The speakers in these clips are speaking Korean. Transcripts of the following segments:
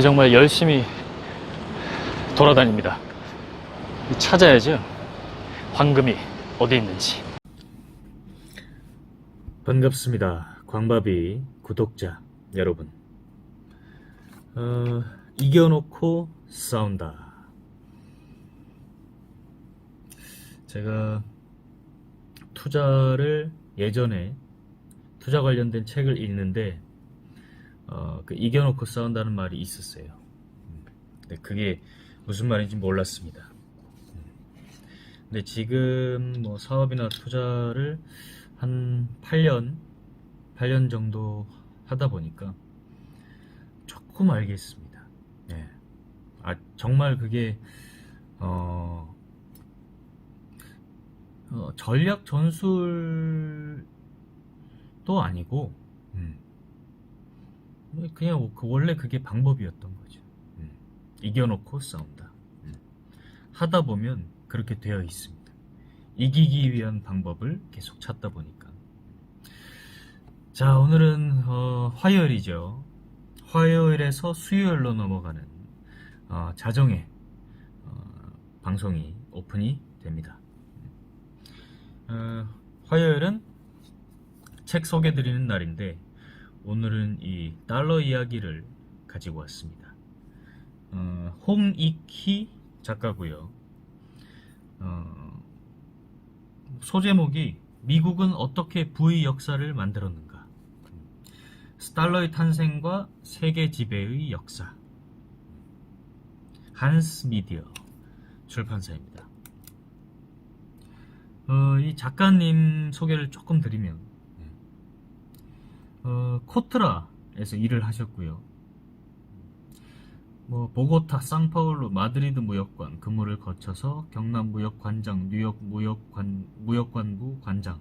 정말 열심히 돌아다닙니다. 찾아야죠. 황금이 어디 있는지. 반갑습니다. 광바비 구독자 여러분. 이겨놓고 싸운다. 제가 투자를 예전에 투자 관련된 책을 읽는데 그 이겨놓고 싸운다는 말이 있었어요. 근데 그게 무슨 말인지 몰랐습니다. 근데 지금 뭐 사업이나 투자를 한 8년 정도 하다 보니까 조금 알겠습니다. 네. 정말 그게 전략 전술도 아니고 그냥 원래 그게 방법이었던 거죠. 이겨놓고 싸운다. 하다 보면 그렇게 되어 있습니다. 이기기 위한 방법을 계속 찾다 보니까. 자, 오늘은 화요일이죠. 화요일에서 수요일로 넘어가는 자정에 방송이 오픈이 됩니다. 화요일은 책 소개드리는 날인데 오늘은 이 달러 이야기를 가지고 왔습니다. 홍익희 작가고요. 소제목이 미국은 어떻게 부의 역사를 만들었는가? 달러의 탄생과 세계 지배의 역사. 한스 미디어 출판사입니다. 이 작가님 소개를 조금 드리면 코트라에서 일을 하셨고요. 보고타, 상파울루, 마드리드 무역관 근무를 거쳐서 경남 무역관장, 뉴욕 무역관부 관장,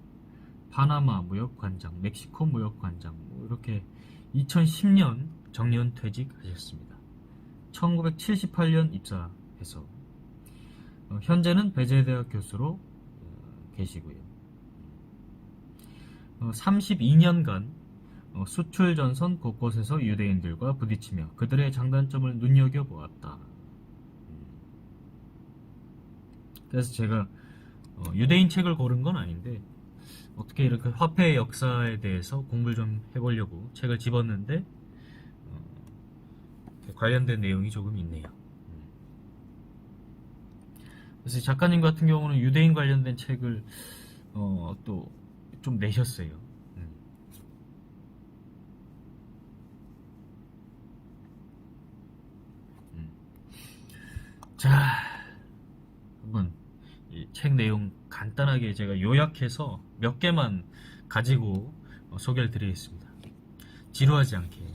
파나마 무역관장, 멕시코 무역관장, 이렇게 2010년 정년 퇴직하셨습니다. 1978년 입사해서 현재는 배재대학 교수로 계시고요. 32년간 수출 전선 곳곳에서 유대인들과 부딪히며 그들의 장단점을 눈여겨보았다. 그래서 제가 유대인 책을 고른 건 아닌데 어떻게 이렇게 화폐의 역사에 대해서 공부를 좀 해보려고 책을 집었는데 관련된 내용이 조금 있네요. 그래서 작가님 같은 경우는 유대인 관련된 책을 또 좀 내셨어요. 자, 한번 이 책 내용 간단하게 제가 요약해서 몇 개만 가지고 소개를 드리겠습니다. 지루하지 않게.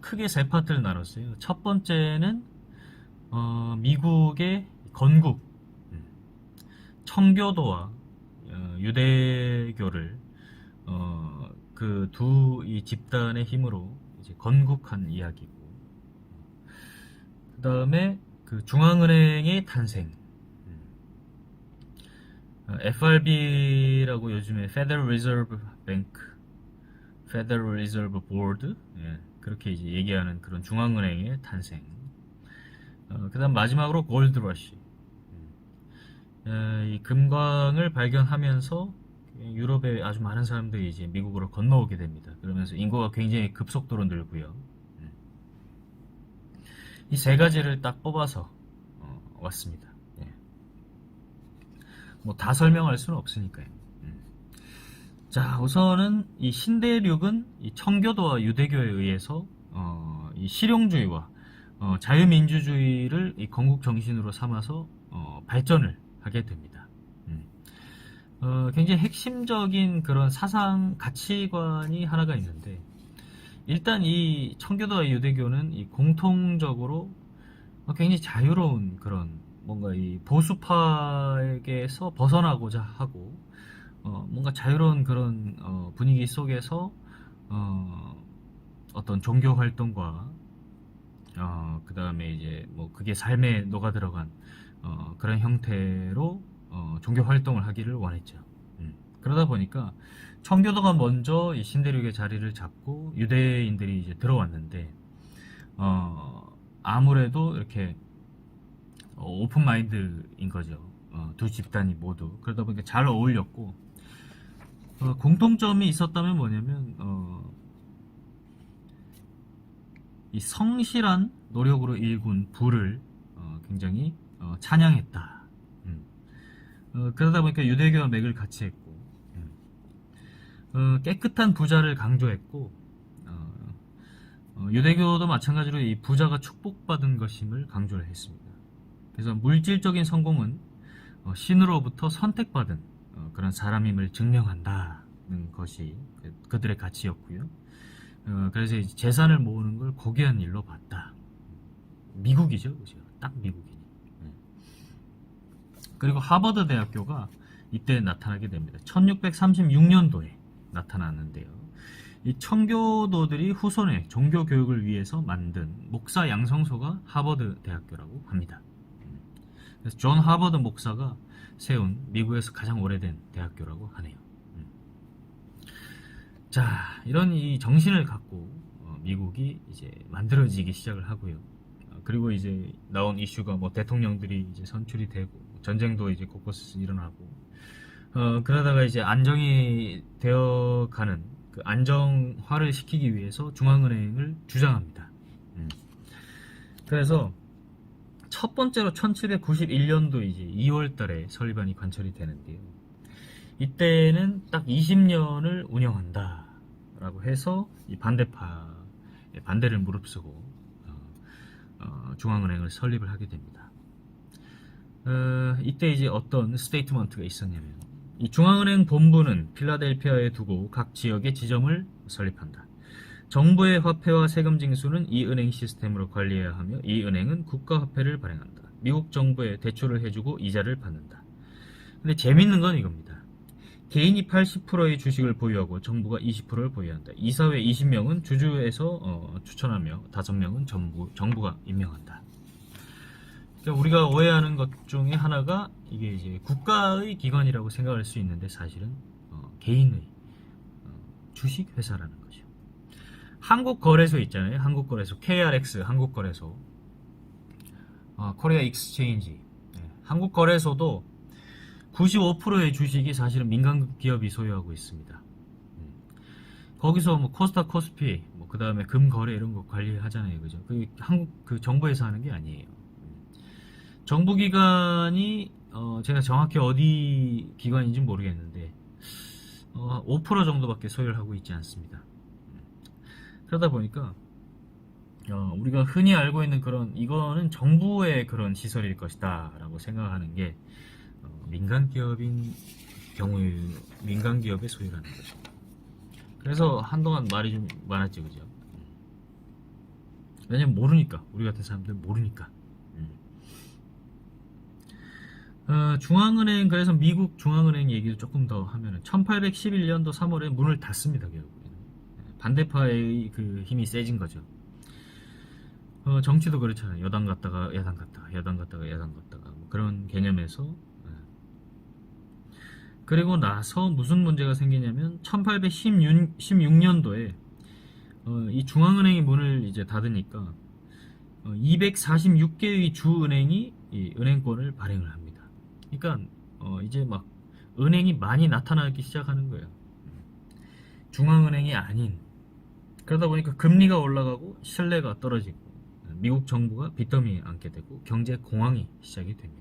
크게 세 파트를 나눴어요. 첫 번째는 미국의 건국, 청교도와 유대교를 그 두 이 집단의 힘으로 이제 건국한 이야기고, 그 다음에 그 중앙은행의 탄생, FRB라고 요즘에 Federal Reserve Bank, Federal Reserve Board, 그렇게 이제 얘기하는 그런 중앙은행의 탄생. 그 다음 마지막으로 골드러시. 이 금광을 발견하면서 유럽의 아주 많은 사람들이 이제 미국으로 건너오게 됩니다. 그러면서 인구가 굉장히 급속도로 늘고요. 이 세 가지를 딱 뽑아서 왔습니다. 뭐 다 설명할 수는 없으니까요. 자, 우선은 이 신대륙은 이 청교도와 유대교에 의해서 이 실용주의와 자유민주주의를 이 건국 정신으로 삼아서 발전을 하게 됩니다. 굉장히 핵심적인 그런 사상 가치관이 하나가 있는데, 일단 이 청교도와 유대교는 이 공통적으로 굉장히 자유로운 그런 뭔가 이 보수파에게서 벗어나고자 하고 뭔가 자유로운 그런 분위기 속에서 어떤 종교 활동과 그 다음에 이제 뭐 그게 삶에 녹아 들어간 그런 형태로 종교 활동을 하기를 원했죠. 그러다 보니까 청교도가 먼저 이 신대륙의 자리를 잡고 유대인들이 이제 들어왔는데, 아무래도 이렇게 오픈 마인드인 거죠. 두 집단이 모두. 그러다 보니까 잘 어울렸고, 공통점이 있었다면 뭐냐면, 이 성실한 노력으로 일군 부를 굉장히 찬양했다. 그러다 보니까 유대교와 맥을 같이 했고, 깨끗한 부자를 강조했고, 유대교도 마찬가지로 이 부자가 축복받은 것임을 강조를 했습니다. 그래서 물질적인 성공은 신으로부터 선택받은 그런 사람임을 증명한다는 것이 그들의 가치였고요. 그래서 이제 재산을 모으는 걸 고귀한 일로 봤다. 미국이죠, 그죠? 딱 미국이니. 그리고 하버드 대학교가 이때 나타나게 됩니다. 1636년도에 나타났는데요. 이 청교도들이 후손의 종교 교육을 위해서 만든 목사 양성소가 하버드 대학교라고 합니다. 그래서 존 하버드 목사가 세운 미국에서 가장 오래된 대학교라고 하네요. 자, 이런 이 정신을 갖고 미국이 이제 만들어지기 시작을 하고요. 그리고 이제 나온 이슈가 뭐 대통령들이 이제 선출이 되고 전쟁도 이제 곳곳에서 일어나고, 그러다가 이제 안정이 되어가는 그 안정화를 시키기 위해서 중앙은행을 주장합니다. 그래서 첫 번째로 1791년도 이제 2월달에 설립안이 관철이 되는데요. 이때는 딱 20년을 운영한다라고 해서 이 반대파의 반대를 무릅쓰고 중앙은행을 설립을 하게 됩니다. 이때 이제 어떤 스테이트먼트가 있었냐면, 이 중앙은행 본부는 필라델피아에 두고 각 지역에 지점을 설립한다. 정부의 화폐와 세금 징수는 이 은행 시스템으로 관리해야 하며 이 은행은 국가화폐를 발행한다. 미국 정부에 대출을 해주고 이자를 받는다. 근데 재밌는 건 이겁니다. 개인이 80%의 주식을 보유하고 정부가 20%를 보유한다. 이사회 20명은 주주에서 추천하며 5명은 정부가 임명한다. 그러니까 우리가 오해하는 것 중에 하나가 이게 이제 국가의 기관이라고 생각할 수 있는데 사실은 개인의 주식 회사라는 거죠. 한국거래소 있잖아요. 한국거래소, KRX 한국거래소, 코리아 익스체인지, 한국거래소도 95%의 주식이 사실은 민간 기업이 소유하고 있습니다. 거기서 뭐 코스타 코스피, 뭐 그 다음에 금거래 이런 거 관리하잖아요, 그죠? 한국 그 정부에서 하는 게 아니에요. 정부기관이 제가 정확히 어디 기관인지 모르겠는데 5% 정도밖에 소유를 하고 있지 않습니다. 그러다 보니까 우리가 흔히 알고 있는 그런 이거는 정부의 그런 시설일 것이다 라고 생각하는 게 민간 기업인 경우에 민간 기업의 소유라는 거죠. 그래서 한동안 말이 좀 많았지, 그죠? 왜냐면 모르니까, 우리 같은 사람들은 모르니까. 중앙은행, 그래서 미국 중앙은행 얘기를 조금 더 하면은 1811년도 3월에 문을 닫습니다, 결국에는. 반대파의 그 힘이 세진 거죠. 정치도 그렇잖아요. 여당 갔다가 야당 갔다가 여당 갔다가 야당 갔다가 뭐 그런 개념에서. 그리고 나서 무슨 문제가 생기냐면 1816년도에 이 중앙은행이 문을 이제 닫으니까 246개의 주은행이 이 은행권을 발행을 합니다. 그러니까 이제 막 은행이 많이 나타나기 시작하는 거예요. 중앙은행이 아닌. 그러다 보니까 금리가 올라가고 신뢰가 떨어지고 미국 정부가 빚더미에 앉게 되고 경제 공황이 시작이 됩니다.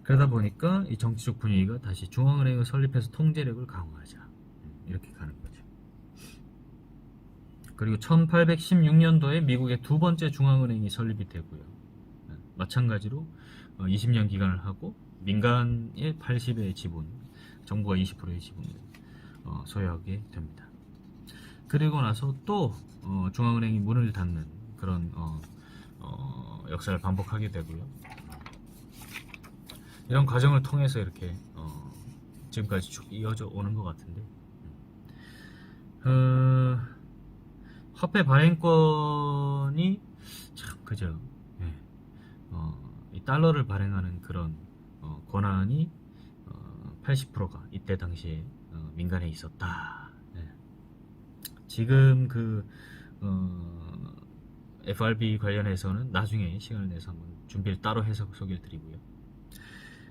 그러다 보니까 이 정치적 분위기가 다시 중앙은행을 설립해서 통제력을 강화하자, 이렇게 가는 거죠. 그리고 1816년도에 미국의 두 번째 중앙은행이 설립이 되고요. 마찬가지로 20년 기간을 하고 민간의 80의 지분, 정부가 20%의 지분을 소유하게 됩니다. 그리고 나서 또 중앙은행이 문을 닫는 그런 역사를 반복하게 되고요. 이런 과정을 통해서 이렇게 지금까지 쭉 이어져 오는 것 같은데, 화폐 발행권이 참 그죠. 이 달러를 발행하는 그런 권한이 80%가 이때 당시에 민간에 있었다. 네. 지금 그 FRB 관련해서는 나중에 시간을 내서 한번 준비를 따로 해서 소개를 드리고요.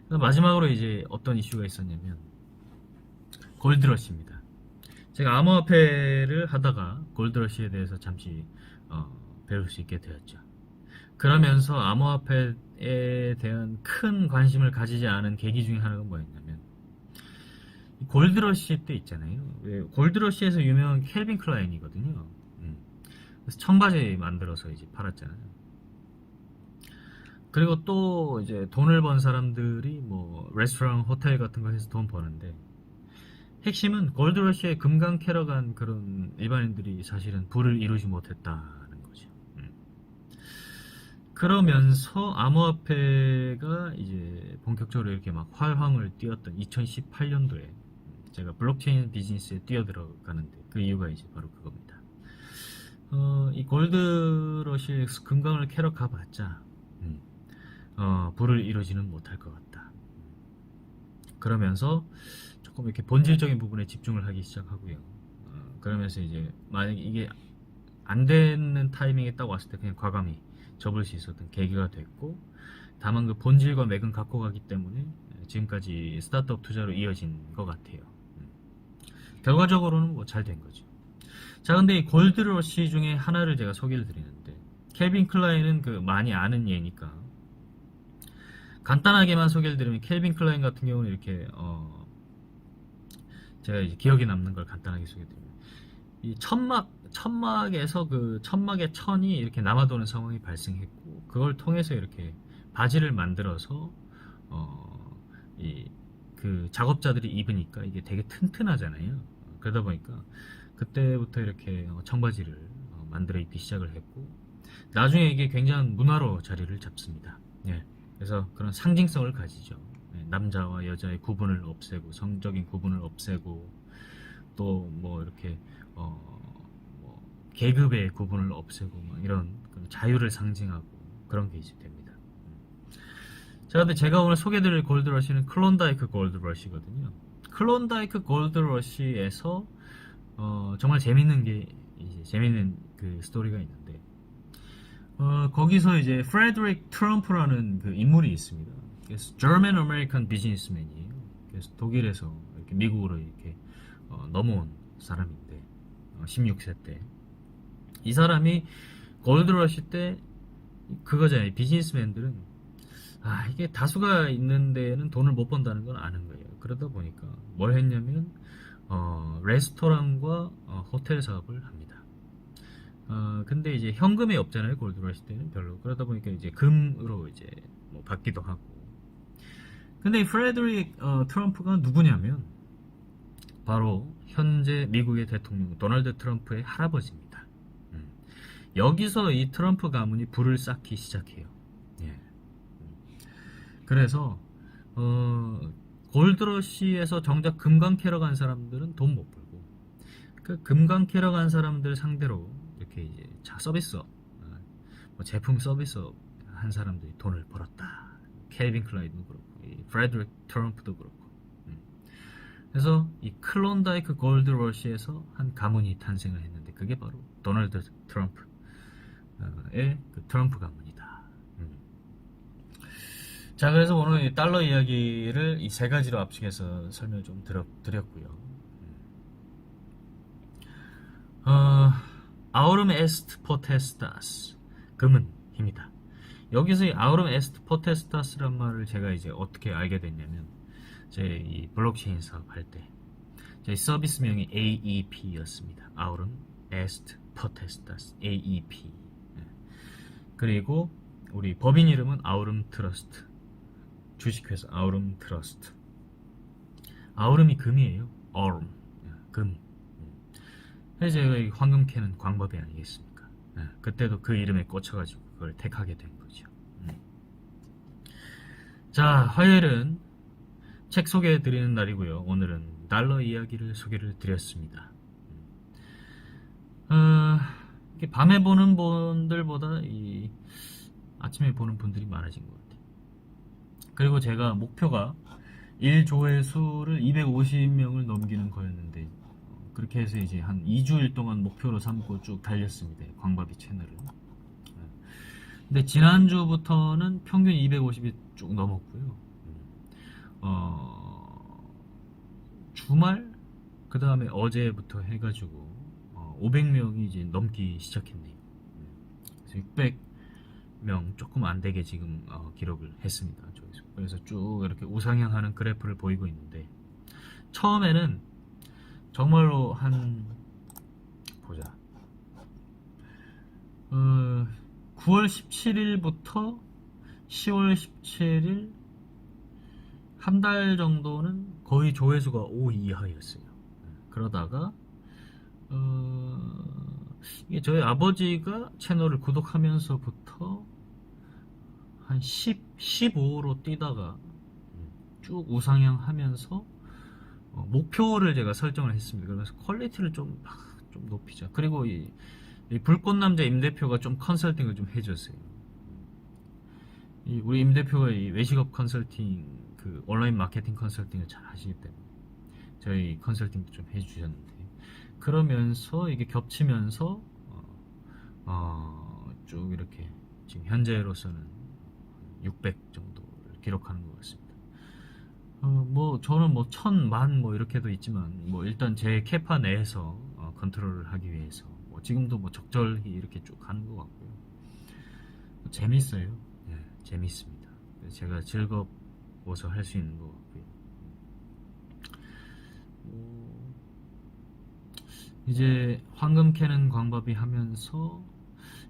마지막으로 이제 어떤 이슈가 있었냐면 골드러시입니다. 제가 암호화폐를 하다가 골드러시에 대해서 잠시 배울 수 있게 되었죠. 그러면서 암호화폐에 대한 큰 관심을 가지지 않은 계기 중에 하나가 뭐였냐면 골드러시 때 있잖아요. 골드러시에서 유명한 켈빈 클라인이거든요. 그래서 청바지 만들어서 이제 팔았잖아요. 그리고 또 이제 돈을 번 사람들이 뭐 레스토랑, 호텔 같은 거 해서 돈 버는데 핵심은 골드러시에 금강 캐러 간 그런 일반인들이 사실은 부를 이루지 못했다는 거죠. 그러면서 암호화폐가 이제 본격적으로 이렇게 막 활황을 띄웠던 2018년도에 제가 블록체인 비즈니스에 뛰어들어가는데 그 이유가 이제 바로 그겁니다. 이 골드러시에서 금강을 캐러 가봤자 부를 이루지는 못할 것 같다. 그러면서 조금 이렇게 본질적인 부분에 집중을 하기 시작하고요. 그러면서 이제 만약에 이게 안 되는 타이밍에 딱 왔을 때 그냥 과감히 접을 수 있었던 계기가 됐고, 다만 그 본질과 맥은 갖고 가기 때문에 지금까지 스타트업 투자로 이어진 것 같아요. 결과적으로는 뭐 잘 된 거죠. 자, 근데 이 골드러시 중에 하나를 제가 소개를 드리는데, 켈빈 클라인은 그 많이 아는 예니까 간단하게만 소개를 드리면, 켈빈 클라인 같은 경우는 이렇게 제가 이제 기억에 남는 걸 간단하게 소개드립니다. 이 천막에서 그 천막의 천이 이렇게 남아도는 상황이 발생했고, 그걸 통해서 이렇게 바지를 만들어서 그 작업자들이 입으니까 이게 되게 튼튼하잖아요. 그러다 보니까 그때부터 이렇게 청바지를 만들어 입기 시작을 했고, 나중에 이게 굉장한 문화로 자리를 잡습니다. 예. 그래서 그런 상징성을 가지죠. 남자와 여자의 구분을 없애고, 성적인 구분을 없애고, 또 뭐 이렇게 뭐 계급의 구분을 없애고, 막 이런 자유를 상징하고 그런 게 이제 됩니다. 자, 근데 제가 오늘 소개드릴 골드러시는 클론다이크 골드러시거든요. 클론다이크 골드러시에서 정말 재밌는 그 스토리가 있는데, 거기서 이제 프레드릭 트럼프라는 그 인물이 있습니다. 그래서 German American businessman이에요. 그래서 독일에서 이렇게 미국으로 이렇게 넘어온 사람인데, 16세 때 이 사람이 골드러시 때 그거잖아요. 비즈니스맨들은 이게 다수가 있는 데는 돈을 못 번다는 건 아는 거예요. 그러다 보니까 뭘 했냐면 레스토랑과 호텔 사업을 합니다. 근데 이제 현금이 없잖아요. 골드러시 때는 별로. 그러다 보니까 이제 금으로 이제 뭐 받기도 하고. 근데 이 프레드릭 트럼프가 누구냐면 바로 현재 미국의 대통령 도널드 트럼프의 할아버지입니다. 여기서 이 트럼프 가문이 불을 쌓기 시작해요. 예. 그래서 골드러시에서 정작 금강 캐러 간 사람들은 돈 못 벌고, 그 금강 캐러 간 사람들 상대로 이렇게 이제 서비스, 뭐 제품 서비스 한 사람들이 돈을 벌었다. 켈빈 클라인도 그렇고, 이 프레드릭 트럼프도 그렇고. 그래서 이 클론다이크 골드러시에서 한 가문이 탄생을 했는데, 그게 바로 도널드 트럼프의 그 트럼프 가문이다. 자, 그래서 오늘 이 달러 이야기를 이 세 가지로 압축해서 설명을 좀 드렸고요. 아우름 에스트 포테스타스, 금은 힘이다. 여기서 이 아우름 에스트 포테스타스란 말을 제가 이제 어떻게 알게 됐냐면, 제 이 블록체인 사업 할 때 제 서비스명이 AEP였습니다. 아우름 에스트 포테스타스, AEP. 그리고 우리 법인 이름은 아우름 트러스트, 주식회사 아우름 트러스트. 아우름이 금이에요. 아우름, 금. 그래서 제가 황금 캐는 광법이 아니겠습니까? 그때도 그 이름에 꽂혀가지고 그걸 택하게 된 거죠. 자, 화요일은 책 소개해 드리는 날이고요. 오늘은 달러 이야기를 소개를 드렸습니다. 이렇게 밤에 보는 분들보다 이 아침에 보는 분들이 많아진 것 같아요. 그리고 제가 목표가 1조회수를 250명을 넘기는 거였는데 그렇게 해서 이제 한 2주일 동안 목표로 삼고 쭉 달렸습니다. 광바비 채널을. 근데 지난주부터는 평균 250이 쭉 넘었고요. 주말 그 다음에 어제부터 해가지고 500명이 이제 넘기 시작했네요. 그래서 600명 조금 안 되게 지금 기록을 했습니다. 그래서 쭉 이렇게 우상향하는 그래프를 보이고 있는데 처음에는 정말로 보자. 9월 17일부터 10월 17일 한 달 정도는 거의 조회수가 5 이하였어요. 그러다가 이게 저희 아버지가 채널을 구독하면서부터 한 10, 15로 뛰다가 쭉 우상향하면서 목표를 제가 설정을 했습니다. 그래서 퀄리티를 좀 높이자. 그리고 이 불꽃남자 임 대표가 좀 컨설팅을 좀 해줬어요. 우리 임 대표가 이 외식업 컨설팅, 그 온라인 마케팅 컨설팅을 잘 하시기 때문에 저희 컨설팅도 좀 해주셨는데, 그러면서 이게 겹치면서 쭉 이렇게 지금 현재로서는 600 정도를 기록하는 것 같습니다. 뭐 저는 뭐 1000, 만 뭐 이렇게도 있지만 뭐 일단 제 캐파 내에서 컨트롤을 하기 위해서 뭐 지금도 뭐 적절히 이렇게 쭉 가는 것 같고요. 재밌어요. 네, 재밌습니다. 제가 즐거워서 할 수 있는 것 같고요. 이제 황금 캐는 광바비 하면서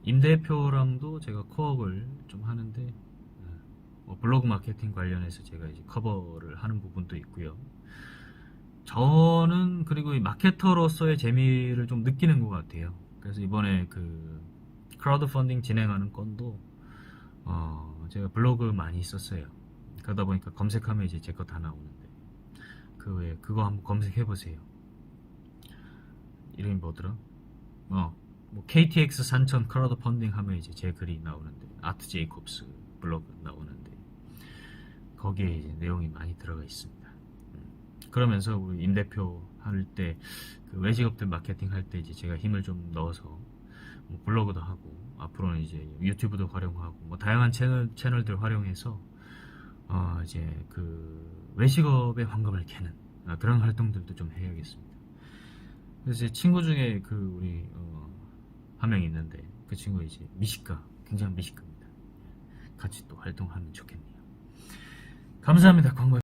임 대표랑도 제가 코업을 좀 하는데 블로그 마케팅 관련해서 제가 이제 커버를 하는 부분도 있고요. 저는 그리고 이 마케터로서의 재미를 좀 느끼는 것 같아요. 그래서 이번에 그 크라우드 펀딩 진행하는 건도 제가 블로그 많이 썼어요. 그러다 보니까 검색하면 이제 제 거 다 나오는데 그 외에 그거 한번 검색해 보세요. 이름이 뭐더라? 뭐 KTX 산천 크라우드 펀딩 하면 이제 제 글이 나오는데, 아트 제이콥스 블로그 나오는데 거기에 이제 내용이 많이 들어가 있습니다. 그러면서 우리 임 대표 할 때 그 외식업들 마케팅 할 때 이제 제가 힘을 좀 넣어서 뭐 블로그도 하고 앞으로는 이제 유튜브도 활용하고 뭐 다양한 채널들 활용해서 이제 그 외식업의 황금을 캐는 그런 활동들도 좀 해야겠습니다. 그래서 제 친구 중에 그 우리 한 명 있는데 그 친구 이제 미식가, 굉장히 미식가입니다. 같이 또 활동하면 좋겠네요. 감사합니다. 광고